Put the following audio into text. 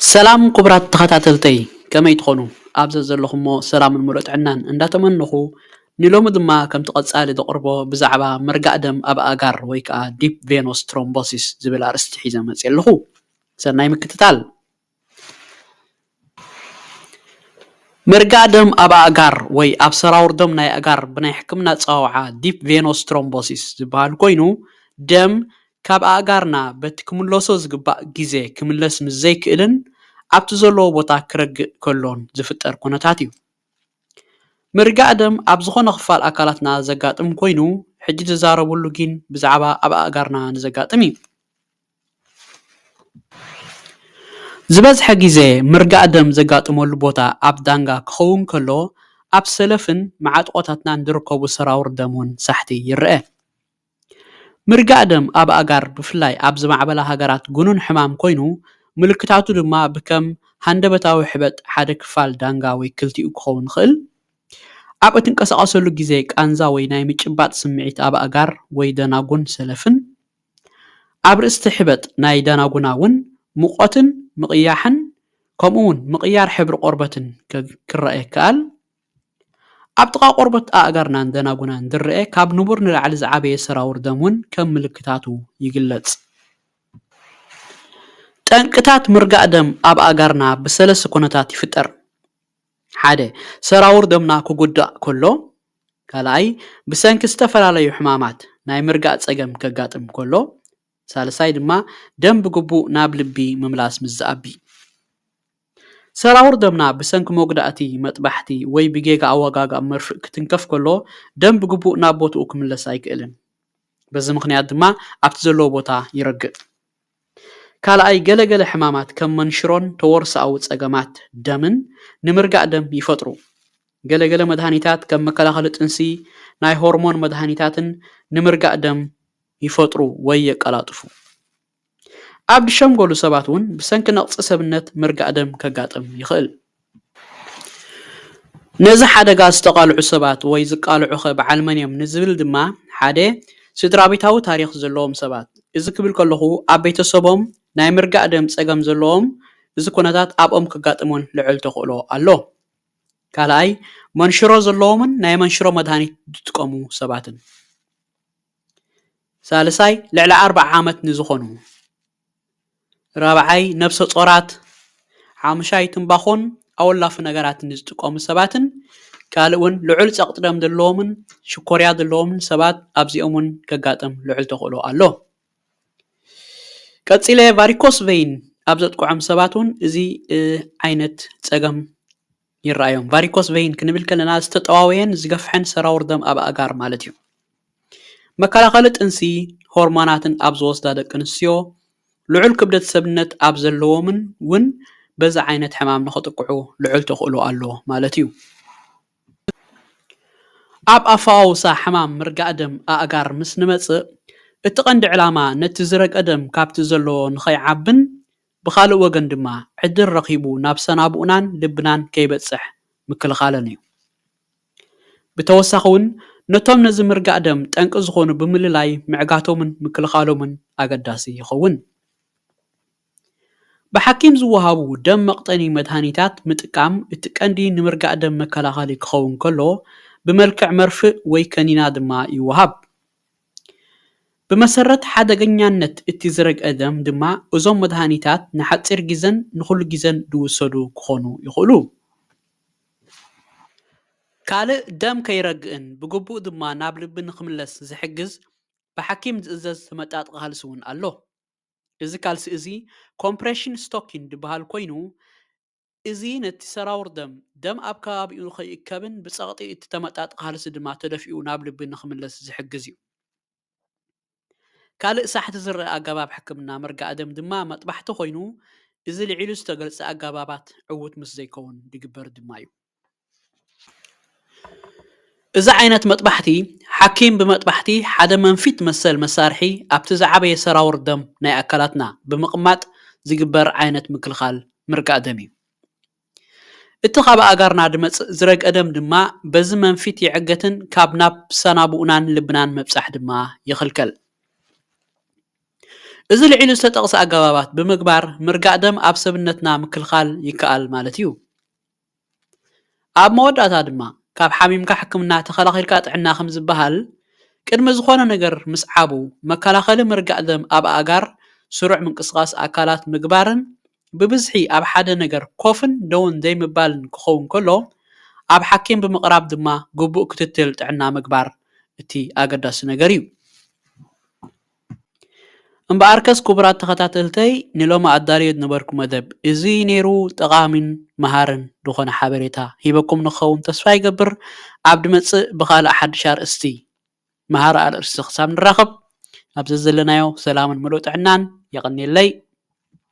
سلام كبرات تخاتلتي كما يتخونو أبزز اللهم سلام الملوت عنان انداتمنخو نلوم دما كم تقصالي دقربو بزعبا مرقا دم أبا أغار ويكا ديب فينوس ترومبوسيس زبلا رستحيزة مزيلخو سرناي مكتتال مرقا دم أبا أغار وي أبسراور دم ناي أغار بناي حكمنا تصاوعا ديب فينوس ترومبوسيس زبال كوينو دم كاب أغارنا بتكملوسو زقبا جيزي كملس مزيك إلن ኣብቲ ዘለዎ ቦታ ክረግእ ከሎን ዝፍጠር ኩነታት እዩ ምርጋእ ደም ኣብ ዝኾነ ክፋል ኣካላትና ዘጋጥም ኮይኑ ሕጂ ዝዛረበሉ ግን ብዛዕባ ኣብ ኣእጋርና ንዘጋጥም እዩ ዝበዝሐ ግዜ ምርጋእ ደም ዘጋጥመሉ ቦታ ኣብ ዳንጋ ክኸውን ከሎ ኣብ ሰለፍን መዓጥቆታትናን ዝርከቡ ሰራውር ደም እውን ሳሕቲ ይርአ ምርጋእ ደም ኣብ ኣእጋር ብፍላይ ኣብ ዝማዕበላ ሃገራት ጉኑን ሕማም ኮይኑ ምልክታቱ ድማ ብከም ሃንደበታዊ ሕበጥ ሓደ ክፋል ዳንጋ ወይ ክልቲኡ ክኸውን ይኽእል ኣብ እትንቀሳቐሰሉ ግዜ ቃንዛ ወይ ናይ ምጭባጥ ስምዒት ኣብ ኣእጋር ወይ ደናጉን ሰለፍን ኣብ ርእስቲ ሕበጥ ናይ ደናጉና እውን ሙቐትን ምቕያሕን ከምኡውን ምቕያር ሕብሪ ቆርበትን ክረአ ይከኣል ኣብ ጥቓ ቆርበት ኣእጋርናን ደናጉናን ዝረአ ካብ ንቡር ንላዕሊ ዝዓበየ ሰራውር ደም እውን ከም ምልክታቱ ይግለጽ ጠንቅታት ምርጋእ ደም ኣብ ኣእጋርና ብሰለስተ ኩነታት ይፍጠር ሓደ ሰራውር ደምና ክጉዳእ ከሎ ካልኣይ ብሰንኪ ዝተፈላለዩ ሕማማት ናይ ምርጋእ ፀገም ከጋጥም ከሎ ሳልሳይ ድማ ደም ብግቡእ ናብ ልቢ ምምላስ ምዝኣቢ ሰራውር ደምና ብሰንኪ መጉዳእቲ መጥባሕቲ ወይ ብጌጋ ኣወጋጋእ መርፍእ ክትንከፍ ከሎ ደም ብግቡእ ናብ ቦትኡ ክምለስ ኣይክእልን በዚ ምክንያት ድማ ኣብቲ ዘለዎ ቦታ ይረግእ ካልኣይ ገለገለ ሕማማት ከም መንሽሮን ተወርሳዊ ፀገማት ደምን ንምርጋእ ደም ይፈጥሩ ገለገለ መድሃኒታት ከም መከላኸሊ ጥንሲ ናይ ሆርሞን መድሃኒታትን ንምርጋእ ደም ይፈጥሩ ወይ የቀላጥፉ ኣብ ድሸምገሉ ሰባት እውን ብሰንኪ ነቕፂ ሰብነት ምርጋእ ደም ከጋጥም ይኽእል ነዚ ሓደጋ ዝተቃልዑ ሰባት ወይ ዝቃልዑ በዓል መንዮም ንዝብል ድማ ሓደ ስድራቤታዊ ታሪክ ዘለዎም ሰባት እዚ ክብል ከለኹ ኣብ ቤተሰቦም ናይ ምርጋእ ደም ፀገም ዘለዎም እዚ ኩነታት ኣብኦም ከጋጥሞን ልዕል ተኽእሎ ኣሎ ካልኣይ መንሽሮ ዘለዎምን ናይ መንሽሮ መድሃኒት ዝጥቀሙ ሰባትን ሳልሳይ ልዕሊ 40 ዓመት ንዝኾኑ ራብዓይ ነፍሰ ጾራት ሓሙሻይ ትንባኾን ኣወላፍ ነገራትን ዝጥቀሙ ሰባትን ካልእውን ልዑል ፀቕጢ ደም ዘለዎምን ሽኮርያ ዘለዎምን ሰባት ኣብዚኦምን ከጋጥም ልዕል ተኽእሎ ኣሎ ቀፂለ ቫሪኮስ ቬይን ኣብ ዘጥቁዖም ሰባትን እዚ ዓይነት ፀገም ይረኣዮም ቫሪኮስ ቬይን ክንብል ከለና ዝተጠዋወየን ዝገፍሐን ሰራውር ደም ኣብ ኣእጋር ማለት እዩ መከላኸሊ ጥንሲ ሆርሞናትን ኣብ ዝወስዳ ደቂ ኣንስትዮ ልዑል ክብደት ሰብነት ኣብ ዘለዎምን እውን በዛ ዓይነት ሕማም ንኸጥቅዑ ልዑል ተኽእሎ ኣሎ ማለት እዩ ኣብ ኣፋውሳ ሕማም ምርጋእ ደም ኣእጋር ምስ ንመፅእ እቲ ቀንዲ ዕላማ ነቲ ዝረቀ ደም ካብቲ ዘለዎ ንኸይዓብን ብኻልእ ወገን ድማ ዕድል ረኺቡ ናብ ሰናብኡናን ልብናን ከይበፅሕ ምክልኻለን እዩ ብተወሳኺ እውን ነቶም ነዚ ምርጋእ ደም ጠንቂ ዝኾኑ ብምልላይ ምዕጋቶምን ምክልኻሎምን ኣገዳሲ ይኸውን ብሓኪም ዝወሃቡ ደም መቕጠኒ መድሃኒታት ምጥቃም እቲ ቀንዲ ንምርጋእ ደም መከላኸሊ ክኸውን ከሎ ብመልክዕ መርፍእ ወይ ከኒና ድማ ይወሃብ بمسرت حدا جنيانت اتزرق أدم دما أزوم مدهانيتات نحتصير جزن نخل جزن دوسدو كخونو يخلو كاله دم كيرجئن بجبو دما نابل بنخملس زحجز بحكيم زز متات غالسون الله إذا كالس إزي compression stocking دبهال كوينو إزي نتسراور دم أبكى بينخي كابن بسقطي تتمتات غالس دما تدفئو نابل بنخملس زحجزيو ካልእ ሳሕቲ ዝረአ ኣገባብ ሕክምና ምርጋእ ደም ድማ መጥባሕቲ ኮይኑ እዚ ልዒሉ ዝተገልጸ ኣገባባት ዕውት ምስ ዘይከውን ድግበር ድማ እዩ እዚ ዓይነት መጥባሕቲ ሓኪም ብመጥባሕቲ ሓደ መንፊት መሰል መሳርሒ ኣብቲ ዝዓበየ ሰራውር ደም ናይ ኣካላትና ብምቕማጥ ዝግበር ዓይነት ምክልኻል ምርጋእ ደም እዩ እቲ ካብ ኣጋርና ድመጽእ ዝረቀ ደም ድማ በዚ መንፊት ይዕገትን ካብ ናብ ሰናብኡናን ልብናን መብጻሕ ድማ ይኽልከል እዚ ልዒሉ ዝተጠቕሰ ኣገባባት ብምግባር ምርጋእ ደም ኣብ ሰብነትና ምክልኻል ይከኣል ማለት እዩ። ኣብ መወዳእታ ድማ ካብ ሓሚምካ ሕክምና ተኸላኺልካ ጥዕና ከም ዝበሃል ቅድሚ ዝኾነ ነገር ምስ ዓቡ መከላኸሊ ምርጋእ ደም ኣብ ኣጋር ስሩዕ ምንቅስቓስ ኣካላት ምግባርን ብብዝሒ ኣብ ሓደ ነገር ኮፍን ደውን ዘይምባልን ክኸውን ከሎ ኣብ ሓኪም ብምቕራብ ድማ ግቡእ ክትትል ጥዕና ምግባር እቲ ኣገዳሲ ነገር እዩ። እምበኣርከስ ክቡራት ተኸታተልተይ ንሎሚ ኣዳልዮ ዝነበርኩ መደብ እዚ ነይሩ ጠቓሚን መሃርን ዝኾነ ሓበሬታ ሂበኩም ንኸውን ተስፋ ይገብር። ኣብ ድመጽእ ብኻልእ ሓድሽ ኣርእስቲ መሃር ኣርእስቲ ክሳብ ንራኸብ ኣብዚ ዘለናዮ ሰላምን ምሉእ ጥዕናን የቐኒለይ።